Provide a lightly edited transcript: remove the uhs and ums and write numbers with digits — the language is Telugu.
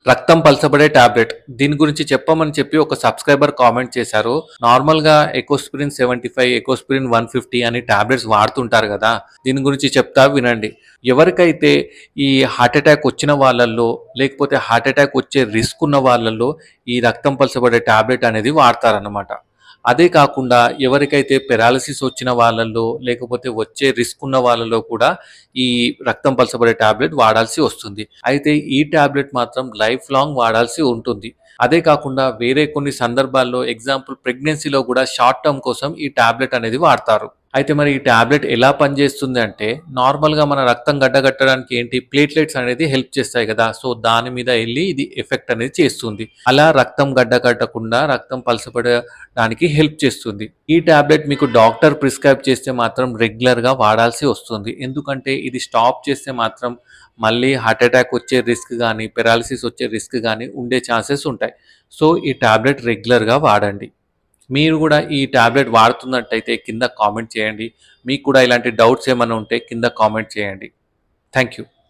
రక్తం పలచబడే టాబ్లెట్. దీని గురించి చెప్పమని చెప్పి ఒక సబ్స్క్రైబర్ కామెంట్ చేశారు. నార్మల్‌గా ఎకోస్ప్రిన్ 75, ఎకోస్ప్రిన్ 150 అని టాబ్లెట్స్ వాడుతుంటారు గదా! దీని గురించి చెప్తా వినండి. ఎవరికైతే ఈ హార్ట్ అటాక్ వచ్చిన వాళ్ళల్లో, లేకపోతే హార్ట్ అటాక్ వచ్చే రిస్క్ ఉన్న వాళ్ళల్లో ఈ రక్తం పలచబడే టాబ్లెట్ అనేది వాడతారన్నమాట. అదే కాకుండా ఎవరికైతే పెరాలిసిస్ వచ్చిన వాళ్ళల్లో, లేకపోతే వచ్చే రిస్క్ ఉన్న వాళ్ళలో కూడా ఈ రక్తం పలచబడే టాబ్లెట్ వాడాల్సి వస్తుంది. అయితే ఈ టాబ్లెట్ మాత్రం లైఫ్ లాంగ్ వాడాల్సి ఉంటుంది. అదే కాకుండా వేరే కొన్ని సందర్భాల్లో ఎగ్జాంపుల్ ప్రెగ్నెన్సీలో కూడా షార్ట్ టర్మ్ కోసం ఈ టాబ్లెట్ అనేది వాడతారు. అయితే మరి ఈ టాబ్లెట్ ఎలా పనిచేస్తుంది అంటే నార్మల్‌గా మన రక్తం గడ్డగట్టడానికి ఏంటి ప్లేట్లెట్స్ అనేది హెల్ప్ చేస్తాయి కదా! సో, దాని మీద ఎళ్లి ఇది ఎఫెక్ట్ అనేది చేస్తుంది. అలా రక్తం గడ్డకట్టకుండా రక్తం పలచబడడానికి హెల్ప్ చేస్తుంది. ఈ టాబ్లెట్ మీకు డాక్టర్ ప్రిస్క్రైబ్ చేస్తే మాత్రం రెగ్యులర్‌గా వాడాల్సి వస్తుంది. ఎందుకంటే ఇది స్టాప్ చేస్తే మాత్రం మళ్ళీ హార్ట్ అటాక్ వచ్చే రిస్క్ గానీ, పెరాలిసిస్ వచ్చే రిస్క్ గానీ ఉండే ఛాన్సెస్ ఉంటాయి. సో, ఈ టాబ్లెట్ రెగ్యులర్‌గా వాడండి. మీరు కూడా ఈ టాబ్లెట్ వాడుతున్నట్టయితే కింద కామెంట్ చేయండి. మీకు కూడా ఇలాంటి డౌట్స్ ఏమైనా ఉంటే కింద కామెంట్ చేయండి. Thank you.